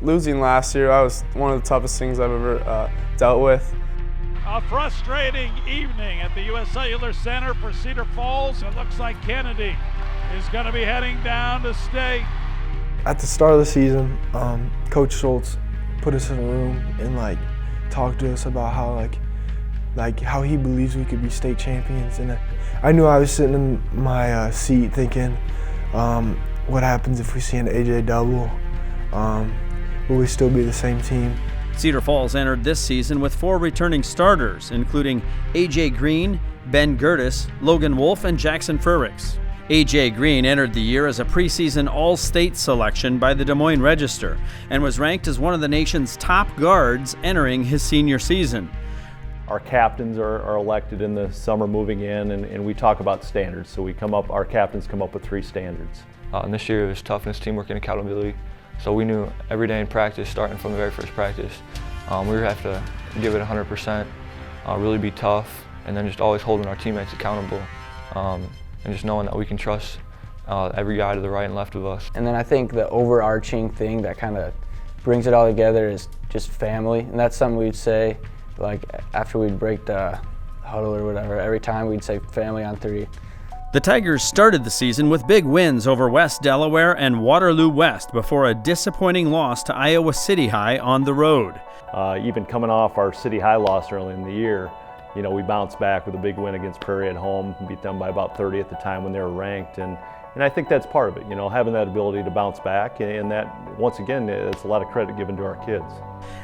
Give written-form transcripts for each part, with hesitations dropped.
losing last year, that was one of the toughest things I've ever dealt with. A frustrating evening at the U.S. Cellular Center for Cedar Falls. It looks like Kennedy is going to be heading down to state. At the start of the season, Coach Schultz put us in a room and talked to us about how he believes we could be state champions. And I knew I was sitting in my seat thinking, what happens if we see an AJ double? Will we still be the same team? Cedar Falls entered this season with 4 returning starters, including AJ Green, Ben Gertis, Logan Wolf, and Jackson Frericks. AJ Green entered the year as a preseason All-State selection by the Des Moines Register and was ranked as one of the nation's top guards entering his senior season. Our captains are elected in the summer moving in, and we talk about standards. So our captains come up with 3 standards. And this year it was toughness, teamwork, and accountability. So we knew every day in practice, starting from the very first practice, we would have to give it 100%, really be tough, and then just always holding our teammates accountable, and just knowing that we can trust every guy to the right and left of us. And then I think the overarching thing that kind of brings it all together is just family, and that's something we'd say, after we'd break the huddle or whatever, every time we'd say family on 3. The Tigers started the season with big wins over West Delaware and Waterloo West before a disappointing loss to Iowa City High on the road. Even coming off our City High loss early in the year, we bounced back with a big win against Prairie at home, beat them by about 30 at the time when they were ranked. And I think that's part of it, having that ability to bounce back, and that, once again, it's a lot of credit given to our kids.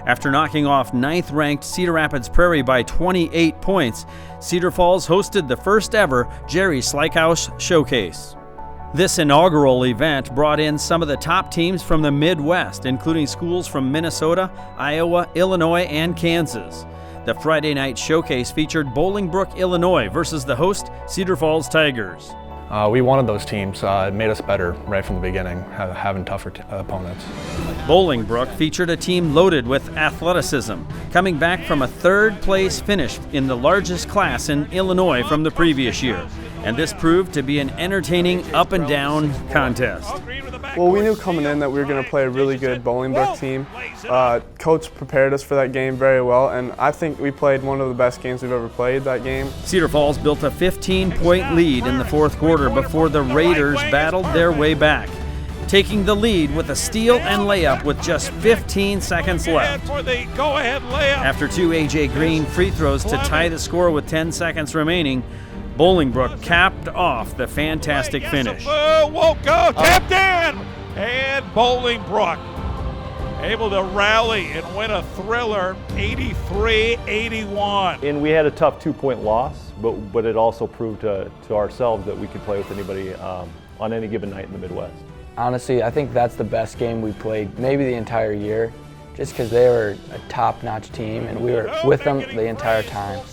After knocking off 9th-ranked Cedar Rapids Prairie by 28 points, Cedar Falls hosted the first ever Jerry Slykehouse Showcase. This inaugural event brought in some of the top teams from the Midwest, including schools from Minnesota, Iowa, Illinois, and Kansas. The Friday night showcase featured Bolingbrook, Illinois versus the host Cedar Falls Tigers. We wanted those teams. It made us better right from the beginning, having tougher opponents. Bolingbrook featured a team loaded with athleticism, coming back from a 3rd place finish in the largest class in Illinois from the previous year. And this proved to be an entertaining up-and-down contest. Well, we knew coming in that we were going to play a really good Bolingbrook team. Coach prepared us for that game very well, and I think we played one of the best games we've ever played that game. Cedar Falls built a 15-point lead in the 4th quarter before the Raiders battled their way back, taking the lead with a steal and layup with just 15 seconds left. After 2 AJ Green free throws to tie the score with 10 seconds remaining, Bolingbrook capped off the fantastic finish. Won't go, tapped in! And Bolingbrook able to rally and win a thriller, 83-81. And we had a tough 2-point loss, but it also proved to ourselves that we could play with anybody on any given night in the Midwest. Honestly, I think that's the best game we played maybe the entire year, just because they were a top-notch team and we were with them the entire time.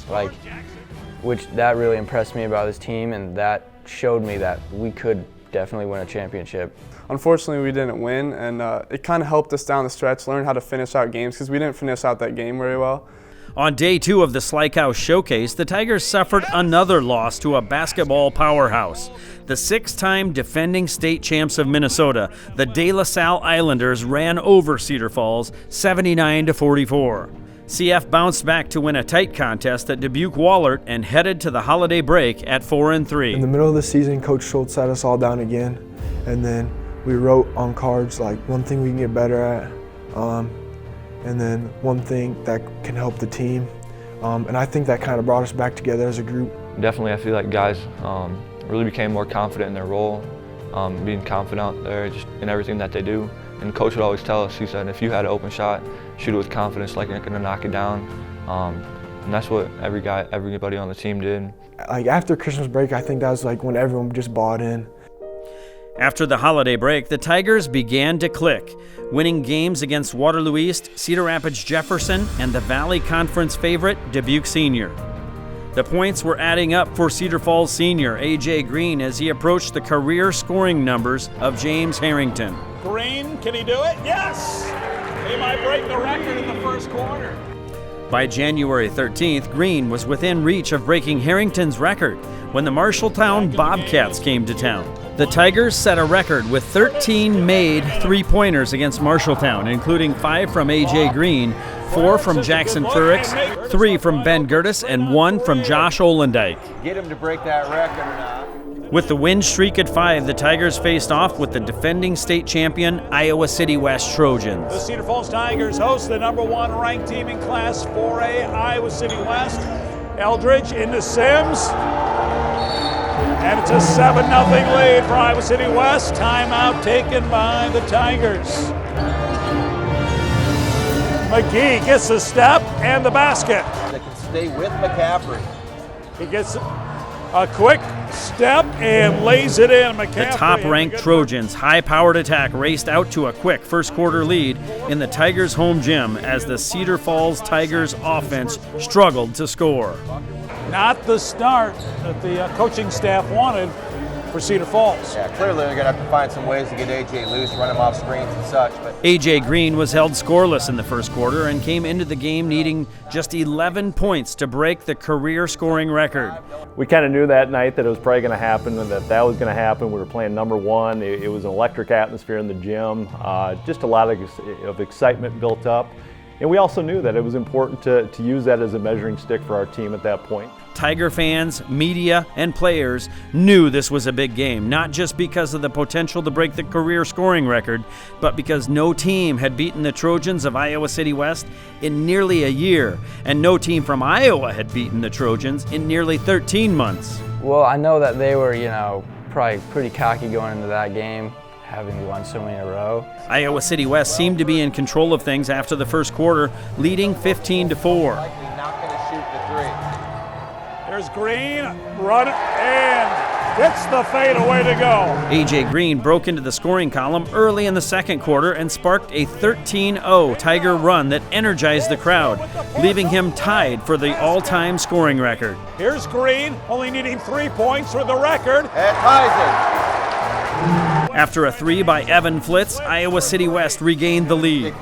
Which that really impressed me about this team, and that showed me that we could definitely win a championship. Unfortunately, we didn't win, and it kind of helped us down the stretch learn how to finish out games because we didn't finish out that game very well. On day 2 of the Slykehouse Showcase, the Tigers suffered another loss to a basketball powerhouse. The 6-time defending state champs of Minnesota, the De La Salle Islanders, ran over Cedar Falls 79-44. CF bounced back to win a tight contest at Dubuque-Wahlert and headed to the holiday break at 4-3. In the middle of the season, Coach Schultz sat us all down again, and then we wrote on cards one thing we can get better at, and then one thing that can help the team. And I think that kind of brought us back together as a group. Definitely, I feel like guys really became more confident in their role, being confident out there just in everything that they do. And Coach would always tell us, he said, if you had an open shot, shoot it with confidence like you're gonna knock it down. And that's what everybody on the team did. After Christmas break, I think that was when everyone just bought in. After the holiday break, the Tigers began to click, winning games against Waterloo East, Cedar Rapids Jefferson, and the Valley Conference favorite, Dubuque Senior. The points were adding up for Cedar Falls senior AJ Green as he approached the career scoring numbers of James Harrington. Green, can he do it? Yes! He might break the record in the 1st quarter. By January 13th, Green was within reach of breaking Harrington's record when the Marshalltown Bobcats came to town. The Tigers set a record with 13 made three-pointers against Marshalltown, including 5 from A.J. Green, 4 from Jackson Furix, 3 from Ben Gertis, and 1 from Josh Olendike. Get him to break that record or not. With the win streak at 5, the Tigers faced off with the defending state champion Iowa City West Trojans. The Cedar Falls Tigers host the #1 ranked team in Class 4A, Iowa City West. Eldridge into Sims. And it's a 7-0 lead for Iowa City West. Timeout taken by the Tigers. McGee gets the step and the basket. They can stay with McCaffrey. He gets a quick step and lays it in. McCaffrey. The top-ranked Trojans' high-powered attack raced out to a quick first-quarter lead in the Tigers' home gym as the Cedar Falls Tigers offense struggled to score. Not the start that the coaching staff wanted for Cedar Falls. Yeah, clearly they're going to have to find some ways to get A.J. loose, run him off screens and such. But A.J. Green was held scoreless in the first quarter and came into the game needing just 11 points to break the career scoring record. We kind of knew that night that it was probably going to happen and that was going to happen. We were playing #1. It was an electric atmosphere in the gym. Just a lot of excitement built up. And we also knew that it was important to use that as a measuring stick for our team at that point. Tiger fans, media, and players knew this was a big game, not just because of the potential to break the career scoring record, but because no team had beaten the Trojans of Iowa City West in nearly a year, and no team from Iowa had beaten the Trojans in nearly 13 months. Well, I know that they were, probably pretty cocky going into that game, having won so many in a row. Iowa City West seemed to be in control of things after the first quarter, leading 15-4. likely not going to shoot the three. There's Green, run and gets the fadeaway to go. A.J. Green broke into the scoring column early in the second quarter and sparked a 13-0 Tiger run that energized the crowd, leaving him tied for the all-time scoring record. Here's Green, only needing 3 points for the record. It ties it. After a 3 by Evan Flitz, Iowa City West regained the lead.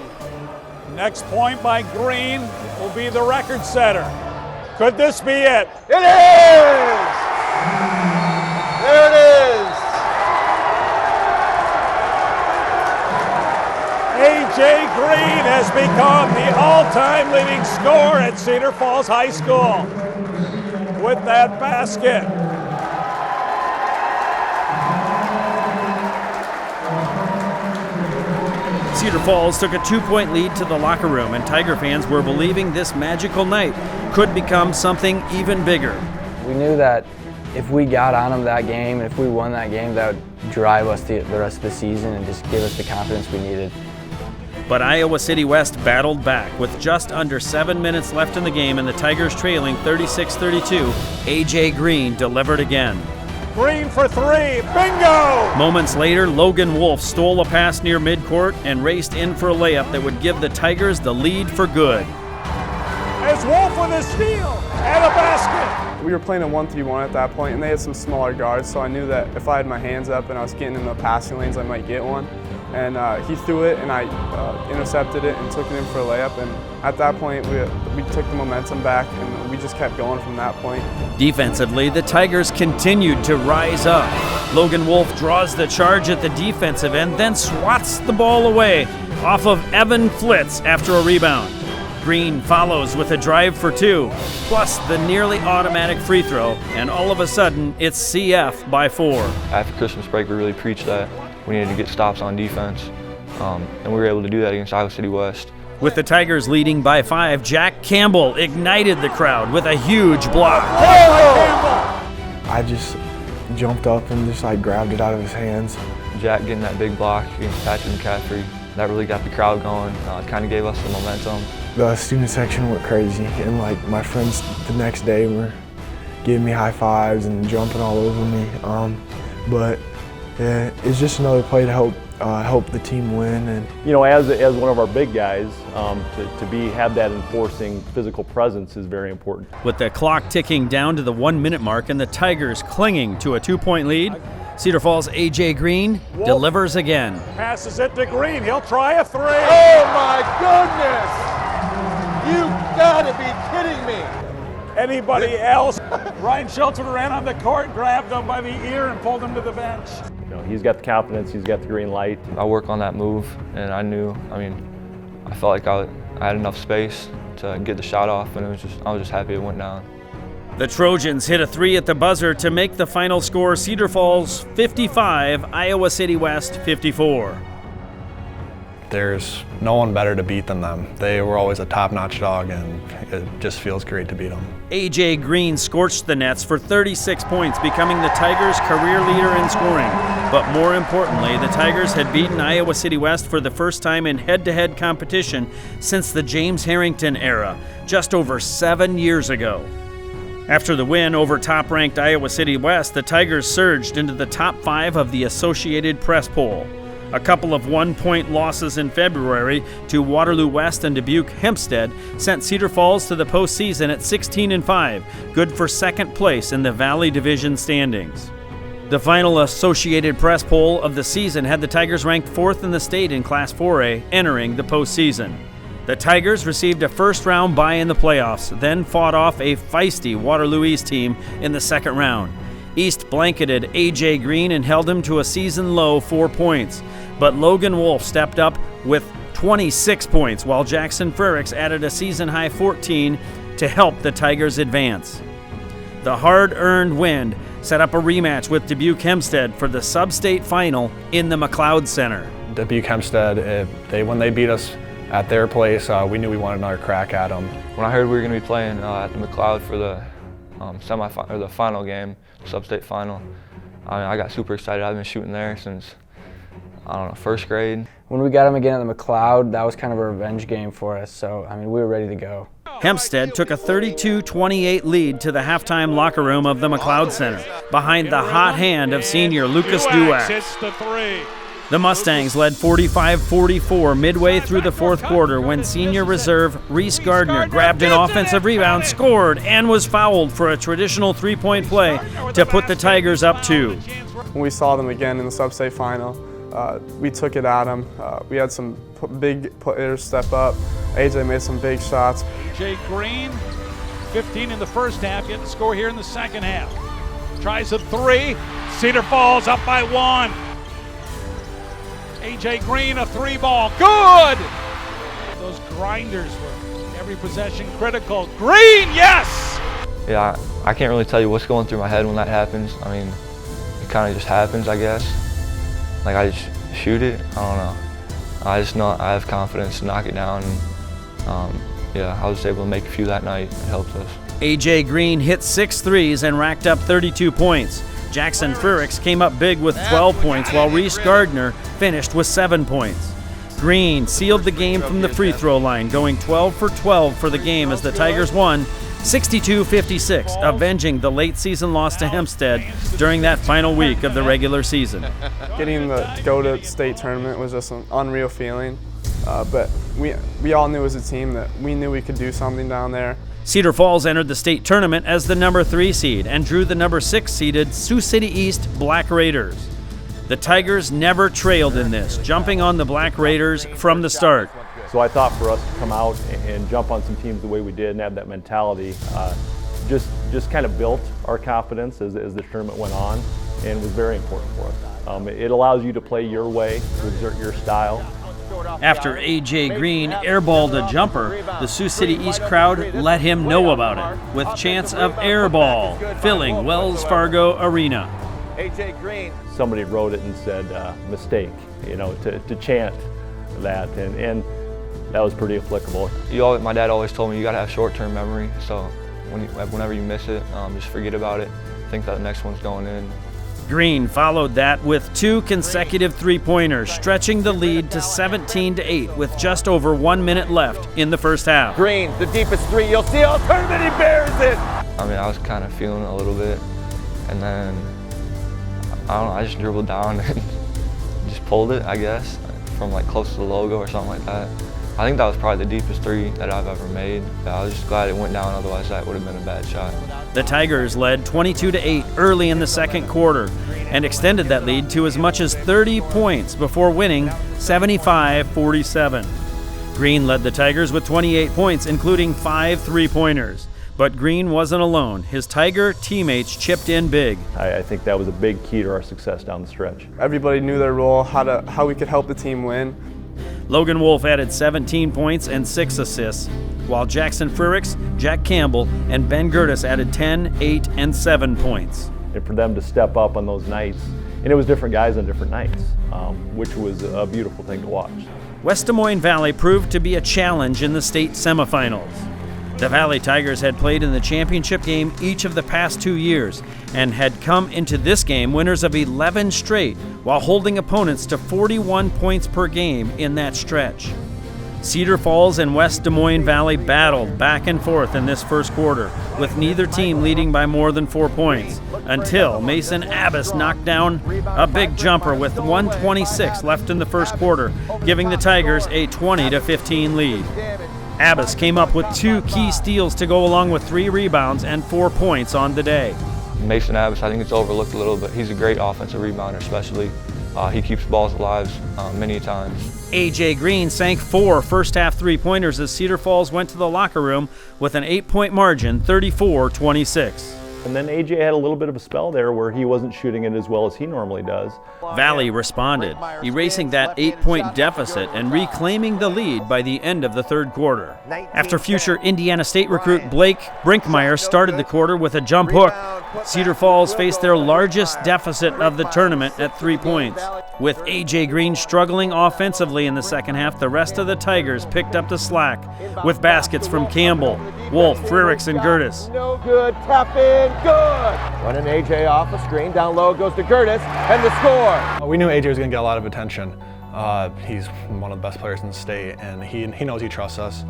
Next point by Green will be the record setter. Could this be it? It is! There it is! A.J. Green has become the all-time leading scorer at Cedar Falls High School with that basket. Cedar Falls took a 2-point lead to the locker room, and Tiger fans were believing this magical night could become something even bigger. We knew that if we got on them that game, and if we won that game, that would drive us the rest of the season and just give us the confidence we needed. But Iowa City West battled back with just under 7 minutes left in the game and the Tigers trailing 36-32. A.J. Green delivered again. Green for 3, bingo! Moments later, Logan Wolf stole a pass near midcourt and raced in for a layup that would give the Tigers the lead for good. As Wolf with a steal and a basket. We were playing a 1-3-1 at that point, and they had some smaller guards, so I knew that if I had my hands up and I was getting in the passing lanes, I might get one. And he threw it, and I intercepted it and took it in for a layup. And at that point, we took the momentum back, and we just kept going from that point. Defensively, the Tigers continued to rise up. Logan Wolf draws the charge at the defensive end, then swats the ball away off of Evan Flitz after a rebound. Green follows with a drive for 2, plus the nearly automatic free throw, and all of a sudden, it's CF by 4. After Christmas break, we really preached that we needed to get stops on defense, and we were able to do that against Iowa City West. With the Tigers leading by 5, Jack Campbell ignited the crowd with a huge block. I just jumped up and just grabbed it out of his hands. Jack getting that big block against Patrick McCaffrey, that really got the crowd going. It kind of gave us the momentum. The student section went crazy, and my friends the next day were giving me high fives and jumping all over me. But yeah, it's just another play to help the team win. And as one of our big guys, to have that enforcing physical presence is very important. With the clock ticking down to the 1-minute mark and the Tigers clinging to a 2-point lead, Cedar Falls' A.J. Green delivers again. Passes it to Green. He'll try a 3. Oh my goodness! You gotta be kidding me! anybody else. Ryan Schultz would have ran on the court, grabbed him by the ear, and pulled him to the bench. You know, he's got the confidence, he's got the green light. I work on that move, and I felt like I had enough space to get the shot off, and I was just happy it went down. The Trojans hit a 3 at the buzzer to make the final score Cedar Falls 55, Iowa City West 54. There's no one better to beat than them. They were always a top-notch dog, and it just feels great to beat them. A.J. Green scorched the nets for 36 points, becoming the Tigers' career leader in scoring. But more importantly, the Tigers had beaten Iowa City West for the first time in head-to-head competition since the James Harrington era, just over 7 years ago. After the win over top-ranked Iowa City West, the Tigers surged into the top 5 of the Associated Press poll. A couple of one-point losses in February to Waterloo West and Dubuque Hempstead sent Cedar Falls to the postseason at 16-5, good for second place in the Valley Division standings. The final Associated Press poll of the season had the Tigers ranked 4th in the state in Class 4A, entering the postseason. The Tigers received a first-round bye in the playoffs, then fought off a feisty Waterloo East team in the second round. East blanketed A.J. Green and held him to a season-low 4 points, but Logan Wolf stepped up with 26 points, while Jackson Frericks added a season-high 14 to help the Tigers advance. The hard-earned win set up a rematch with Dubuque Hempstead for the sub-state final in the McLeod Center. Dubuque Hempstead, when they beat us at their place, we knew we wanted another crack at them. When I heard we were going to be playing at the McLeod for the the final game, sub-state final, I got super excited. I've been shooting there since, first grade. When we got them again at the McLeod, that was kind of a revenge game for us, so we were ready to go. Hempstead took a 32-28 lead to the halftime locker room of the McLeod Center, behind the hot hand of senior Lucas Duax. Hits the 3. The Mustangs led 45-44 midway through the fourth quarter when senior reserve Reese Gardner grabbed an offensive rebound, scored, and was fouled for a traditional three-point play to put the Tigers up 2. When we saw them again in the sub-state final, we took it at them. We had some big players step up. AJ made some big shots. A.J. Green, 15 in the first half, yet to score here in the second half. Tries a 3. Cedar Falls up by 1. A.J. Green, a 3-ball, good! Those grinders were every possession critical. Green, yes! Yeah, I can't really tell you what's going through my head when that happens. It kind of just happens, I guess. Like, I just shoot it, I don't know. I just know I have confidence to knock it down. And, I was able to make a few that night. It helped us. A.J. Green hit 6 threes and racked up 32 points. Jackson Frericks came up big with 12 points, while Reese Gardner finished with 7 points. Green sealed the game from the free throw line, going 12 for 12 for the game as the Tigers won 62-56, avenging the late season loss to Hempstead during that final week of the regular season. Getting the go-to-state tournament was just an unreal feeling, but we all knew as a team that we knew we could do something down there. Cedar Falls entered the state tournament as the number 3 seed and drew the number 6 seeded Sioux City East Black Raiders. The Tigers never trailed in this, jumping on the Black Raiders from the start. So I thought for us to come out and jump on some teams the way we did and have that mentality, just kind of built our confidence as the tournament went on, and was very important for us. It allows you to play your way, to exert your style. After A.J. Green airballed a jumper, the Sioux City East crowd let him know about it, with chants of airball filling Wells Fargo Arena. A.J. Green. Somebody wrote it and said mistake, to chant that, and that was pretty applicable. My dad always told me you gotta have short-term memory, so whenever you miss it, just forget about it. Think that the next one's going in. Green followed that with 2 consecutive three-pointers, stretching the lead to 17-8 with just over 1 minute left in the first half. Green, the deepest 3 you'll see all tournament, he bears it! I was kind of feeling it a little bit, and then, I just dribbled down and just pulled it, I guess, from like close to the logo or something like that. I think that was probably the deepest 3 that I've ever made. I was just glad it went down, otherwise that would have been a bad shot. The Tigers led 22-8 early in the second quarter and extended that lead to as much as 30 points before winning 75-47. Green led the Tigers with 28 points, including 5 three-pointers. But Green wasn't alone. His Tiger teammates chipped in big. I think that was a big key to our success down the stretch. Everybody knew their role, how we could help the team win. Logan Wolf added 17 points and 6 assists, while Jackson Frericks, Jack Campbell, and Ben Gertis added 10, 8, and 7 points. And for them to step up on those nights, and it was different guys on different nights, which was a beautiful thing to watch. West Des Moines Valley proved to be a challenge in the state semifinals. The Valley Tigers had played in the championship game each of the past 2 years and had come into this game winners of 11 straight while holding opponents to 41 points per game in that stretch. Cedar Falls and West Des Moines Valley battled back and forth in this first quarter, with neither team leading by more than 4 points, until Mason Abbas knocked down a big jumper with 1:26 left in the first quarter, giving the Tigers a 20-15 lead. Abbas came up with 2 key steals to go along with 3 rebounds and 4 points on the day. Mason Abbas, I think it's overlooked a little bit. He's a great offensive rebounder, especially. He keeps balls alive many times. A.J. Green sank 4 first-half three-pointers as Cedar Falls went to the locker room with an 8-point margin, 34-26. And then AJ had a little bit of a spell there where he wasn't shooting it as well as he normally does. Valley responded, erasing that 8-point deficit and reclaiming the lead by the end of the third quarter. After future Indiana State recruit Blake Brinkmeyer started the quarter with a jump hook, Cedar Falls faced their largest deficit of the tournament at 3 points. With A.J. Green struggling offensively in the second half, the rest of the Tigers picked up the slack with baskets from Campbell, Wolf, Frericks, and Gertis. No good, tap in, good. Running AJ off a screen, down low goes to Gertis, and the score. We knew AJ was going to get a lot of attention. He's one of the best players in the state, and he knows he trusts us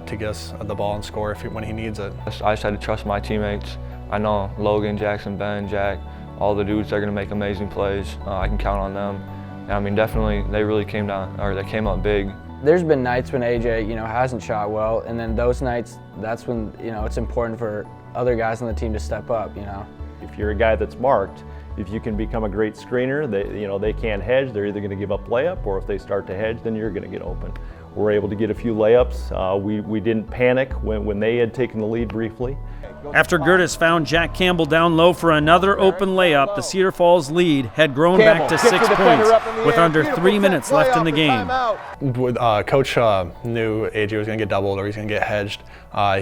to get us the ball and score when he needs it. I just had to trust my teammates. I know Logan, Jackson, Ben, Jack, all the dudes, they're going to make amazing plays. I can count on them. And I mean, definitely, they really came up big. There's been nights when AJ, hasn't shot well, and then those nights, that's when, it's important for other guys on the team to step up, If you're a guy that's marked, if you can become a great screener, they can't hedge. They're either going to give up layup, or if they start to hedge, then you're going to get open. We're able to get a few layups. We didn't panic when they had taken the lead briefly. After Gertis found Jack Campbell down low for another open layup, the Cedar Falls lead had grown back to 6 points with under 3 minutes left in the game. Coach knew AJ was going to get doubled or he's going to get hedged.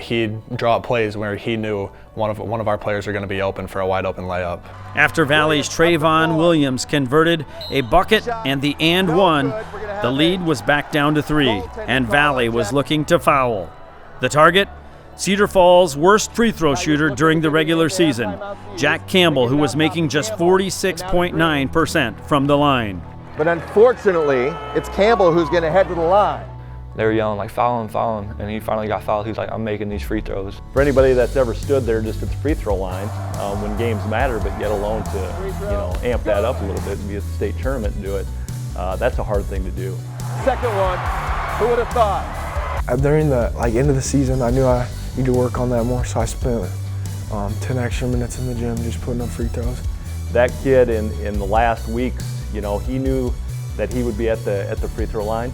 He'd draw up plays where he knew one of our players are going to be open for a wide open layup. After Valley's Trayvon Williams converted a bucket and the and one, the lead was back down to 3, and Valley was looking to foul. The target? Cedar Falls' worst free throw shooter during the regular season, Jack Campbell, who was making just 46.9% from the line. But unfortunately, it's Campbell who's going to head to the line. They were yelling like, foul him, and he finally got fouled. He was like, I'm making these free throws. For anybody that's ever stood there just at the free throw line, when games matter, but yet alone to amp that up a little bit and be at the state tournament and do it, that's a hard thing to do. Second one, who would have thought? During the end of the season, I knew I need to work on that more, so I spent 10 extra minutes in the gym just putting up free throws. That kid in the last weeks, he knew that he would be at the free throw line,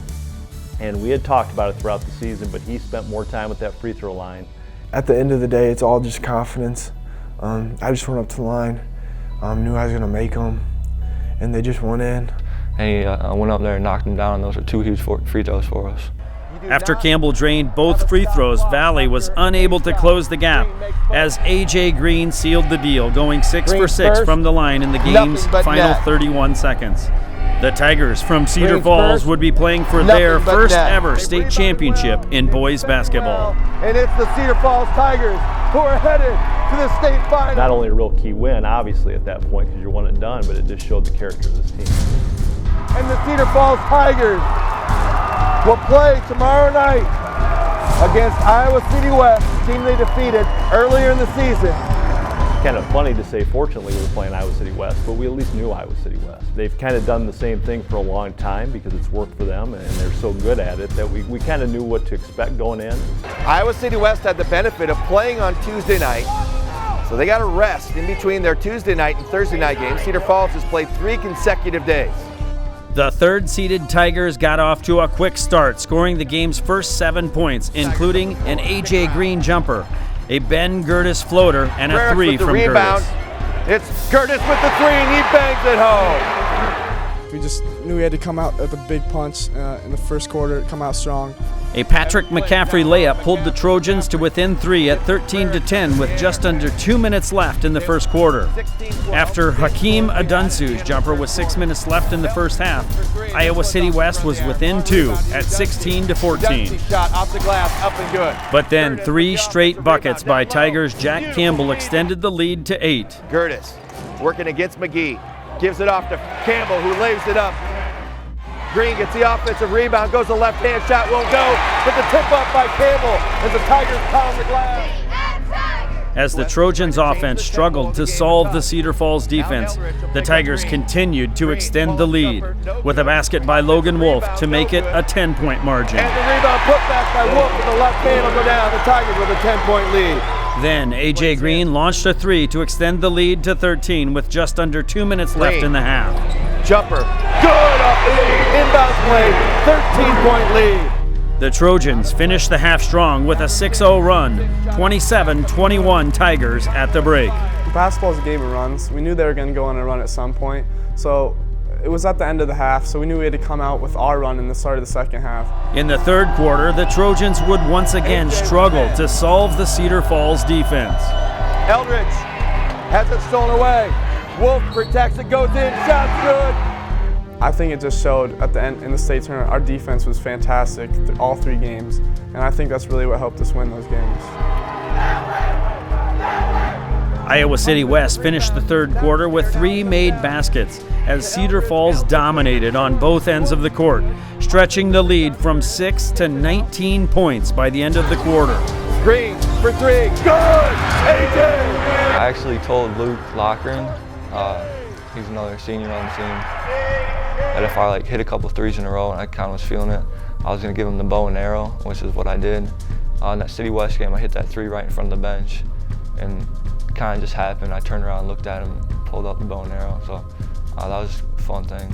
and we had talked about it throughout the season, but he spent more time at that free throw line. At the end of the day, it's all just confidence. I just went up to the line, knew I was gonna make them, and they just went in. And he went up there and knocked them down, and those are 2 huge free throws for us. After Campbell drained both free throws, Valley was unable to close the gap as A.J. Green sealed the deal, going 6 for 6 from the line in the game's final 31 seconds. The Tigers from Cedar Falls would be playing for their first ever state championship in boys basketball. And it's the Cedar Falls Tigers who are headed to the state final. Not only a real key win, obviously, at that point, because you're one and done, but it just showed the character of this team. And the Cedar Falls Tigers will play tomorrow night against Iowa City West, the team they defeated earlier in the season. Kind of funny to say, fortunately, we were playing Iowa City West, but we at least knew Iowa City West. They've kind of done the same thing for a long time because it's worked for them, and they're so good at it that we kind of knew what to expect going in. Iowa City West had the benefit of playing on Tuesday night, so they got a rest in between their Tuesday night and Thursday night games. Cedar Falls has played 3 consecutive days. The third-seeded Tigers got off to a quick start, scoring the game's first 7 points, including an A.J. Green jumper. A Ben Gertis floater and a Frerichs three with the from rebound. Gertis. It's Gertis with the three, and he bangs it home. We just knew we had to come out at the big punch in the first quarter, come out strong. A Patrick McCaffrey layup pulled the Trojans to within 3 at 13-10 with just under 2 minutes left in the first quarter. After Hakeem Adunsu's jumper with 6 minutes left in the first half, Iowa City West was within 2 at 16-14. Shot off the glass, up and good. But then 3 straight buckets by Tigers' Jack Campbell extended the lead to 8. Gertis working against McGee. Gives it off to Campbell, who lays it up. Green gets the offensive rebound, goes the left-hand shot, won't go, but the tip up by Campbell as the Tigers pound the glass. As the Trojans' offense struggled to solve the Cedar Falls defense, the Tigers continued to extend the lead with a basket by Logan Wolf to make it a 10-point margin. And the rebound put back by Wolf with the left hand will go down. The Tigers with a 10-point lead. Then A.J. Green launched a 3 to extend the lead to 13 with just under 2 minutes left in the half. Jumper, good off the inbound play, 13-point lead. The Trojans finished the half strong with a 6-0 run, 27-21 Tigers at the break. Basketball is a game of runs. We knew they were going to go on a run at some point, so it was at the end of the half, so we knew we had to come out with our run in the start of the second half. In the third quarter, the Trojans would once again struggle to solve the Cedar Falls defense. Eldridge has it stolen away. Wolf protects it, goes in, shot's good. I think it just showed at the end in the state tournament, our defense was fantastic all 3 games, and I think that's really what helped us win those games. Iowa City West finished the third quarter with 3 made baskets as Cedar Falls dominated on both ends of the court, stretching the lead from 6 to 19 points by the end of the quarter. Green for 3, good! AJ! I actually told Luke Lochran, he's another senior on the team, that if I hit a couple threes in a row and I kind of was feeling it, I was going to give him the bow and arrow, which is what I did. In that City West game, I hit that 3 right in front of the bench, and it kind of just happened. I turned around, looked at him, pulled out the bow and arrow, so that was a fun thing.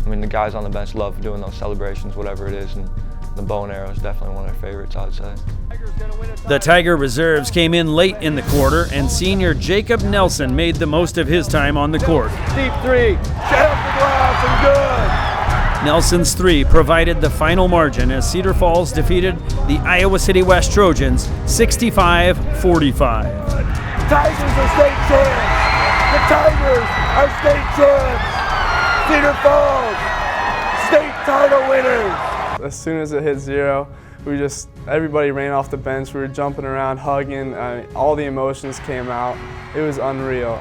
I mean, the guys on the bench love doing those celebrations, whatever it is, and the bow and arrow is definitely one of their favorites, I would say. The Tiger reserves came in late in the quarter, and senior Jacob Nelson made the most of his time on the court. Deep 3, shut up the glass and good! Nelson's 3 provided the final margin as Cedar Falls defeated the Iowa City West Trojans 65-45. Tigers are state champs! The Tigers are state champs! Cedar Falls, state title winners! As soon as it hit 0, everybody ran off the bench. We were jumping around, hugging. All the emotions came out. It was unreal.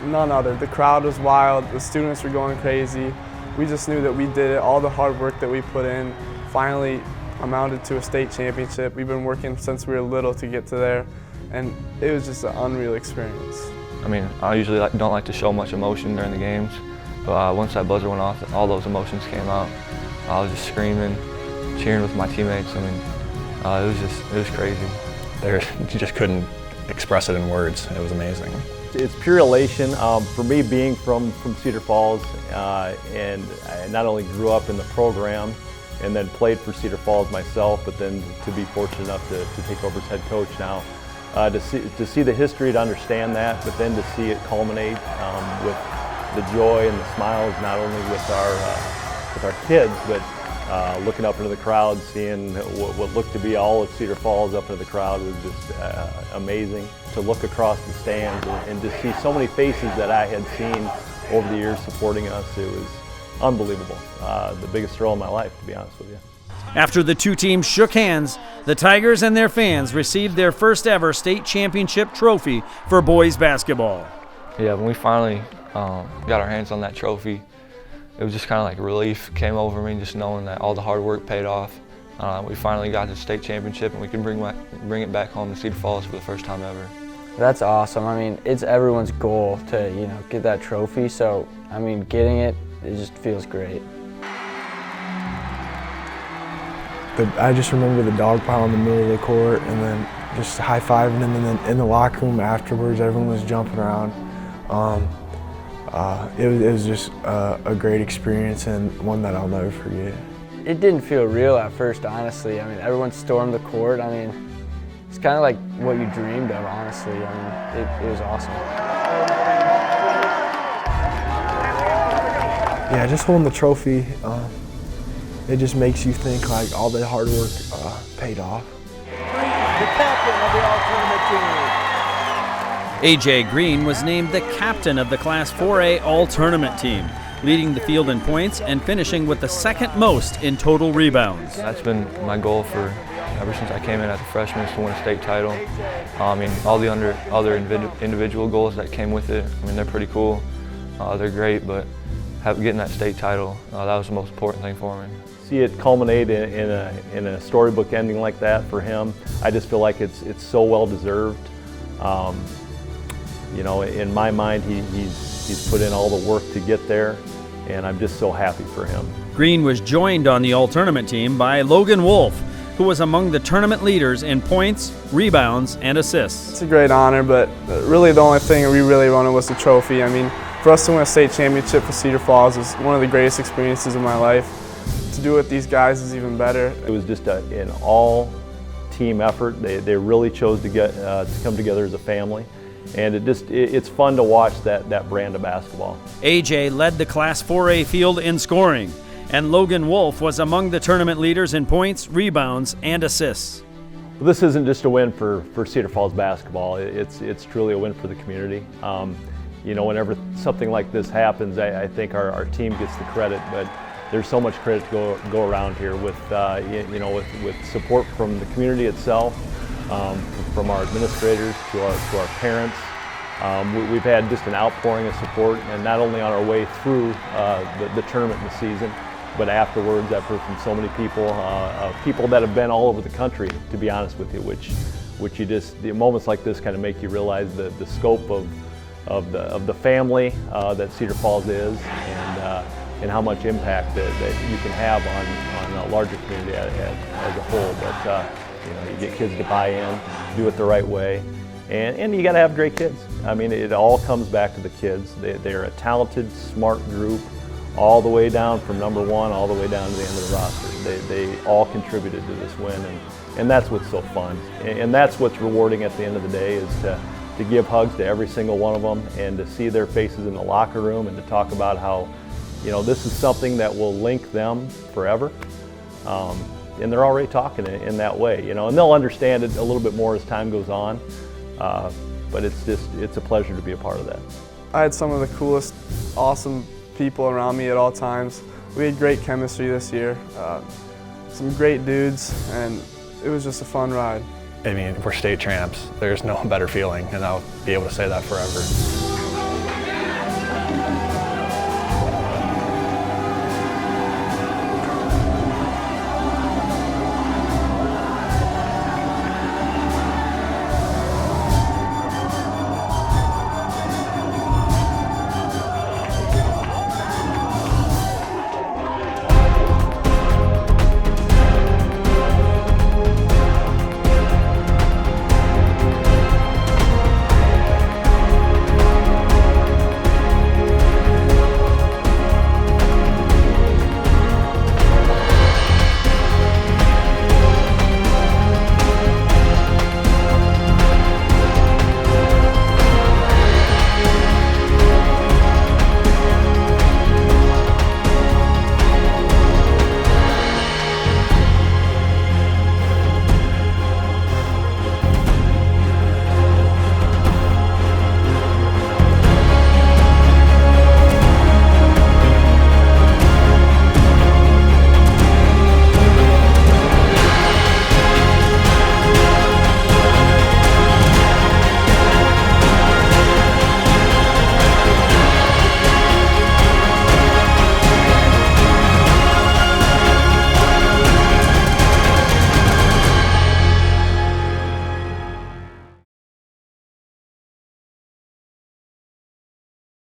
None other. The crowd was wild. The students were going crazy. We just knew that we did it. All the hard work that we put in finally amounted to a state championship. We've been working since we were little to get to there, and it was just an unreal experience. I mean, I usually don't like to show much emotion during the games, but once that buzzer went off, all those emotions came out. I was just screaming, cheering with my teammates. I mean, it was crazy. You just couldn't express it in words. It was amazing. It's pure elation for me being from Cedar Falls, and I not only grew up in the program and then played for Cedar Falls myself, but then to be fortunate enough to take over as head coach now. To see the history, to understand that, but then to see it culminate with the joy and the smiles, not only with our kids, but looking up into the crowd, seeing what looked to be all of Cedar Falls up into the crowd was just amazing. To look across the stands and to see so many faces that I had seen over the years supporting us, it was unbelievable. The biggest thrill of my life, to be honest with you. After the 2 teams shook hands, the Tigers and their fans received their first ever state championship trophy for boys basketball. Yeah, when we finally got our hands on that trophy, it was just kind of like relief came over me, just knowing that all the hard work paid off. We finally got the state championship, and we can bring it back home to Cedar Falls for the first time ever. That's awesome. I mean, it's everyone's goal to, get that trophy. So, I mean, getting it just feels great. I just remember the dog pile in the middle of the court, and then just high-fiving them, and then in the locker room afterwards, everyone was jumping around. It was just a great experience and one that I'll never forget. It didn't feel real at first, honestly. I mean, everyone stormed the court. I mean, it's kind of like what you dreamed of, honestly. I mean, it was awesome. Yeah, just holding the trophy, it just makes you think like all the hard work paid off. The captain of the all-tournament team. A.J. Green was named the captain of the Class 4A All-Tournament team, leading the field in points and finishing with the second most in total rebounds. That's been my goal for ever since I came in as a freshman, is to win a state title. I mean, all the other individual goals that came with it, I mean, they're pretty cool. They're great, but getting that state title, that was the most important thing for me. See it culminate in a storybook ending like that for him, I just feel like it's so well deserved. You know, in my mind, he's put in all the work to get there, and I'm just so happy for him. Green was joined on the all-tournament team by Logan Wolf, who was among the tournament leaders in points, rebounds, and assists. It's a great honor, but really the only thing we really wanted was the trophy. I mean, for us to win a state championship for Cedar Falls is one of the greatest experiences of my life. To do it with these guys is even better. It was just an all-team effort. They really chose to come together as a family. And it's fun to watch that brand of basketball. A.J. led the Class 4A field in scoring, and Logan Wolf was among the tournament leaders in points, rebounds, and assists. Well, this isn't just a win for Cedar Falls basketball. It's truly a win for the community. You know, whenever something like this happens, I think our team gets the credit, but there's so much credit to go around here with with support from the community itself. From our administrators to our parents. We've had just an outpouring of support, and not only on our way through the tournament and the season, but afterwards. I've heard from so many people, people that have been all over the country, to be honest with you, which the moments like this kind of make you realize the scope of the family that Cedar Falls is, and how much impact that you can have on a larger community as a whole. But you know, you get kids to buy in, do it the right way, and you got to have great kids. I mean, it all comes back to the kids. They're a talented, smart group, all the way down from number one, all the way down to the end of the roster. They all contributed to this win, and that's what's so fun. And that's what's rewarding at the end of the day, is to give hugs to every single one of them, and to see their faces in the locker room, and to talk about how, you know, this is something that will link them forever. And they're already talking in that way, you know, and they'll understand it a little bit more as time goes on, but it's a pleasure to be a part of that. I had some of the coolest, awesome people around me at all times. We had great chemistry this year, some great dudes, and it was just a fun ride. I mean, we're state champs. There's no better feeling, and I'll be able to say that forever.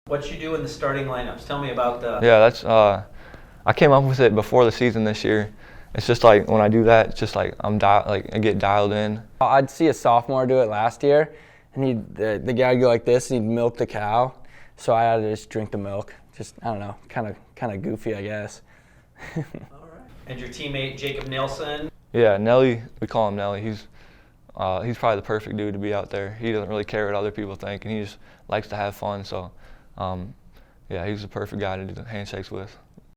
What you do in the starting lineups? Tell me about the... Yeah, that's I came up with it before the season this year. It's just like when I do that, it's just like I get dialed in. I'd see a sophomore do it last year, and the guy would go like this, and he'd milk the cow. So I had to just drink the milk. Just, I don't know, kind of goofy, I guess. All right. And your teammate Jacob Nelson? Yeah, Nelly, we call him Nelly. He's he's probably the perfect dude to be out there. He doesn't really care what other people think, and he just likes to have fun. So, yeah, he's the perfect guy to do the handshakes with.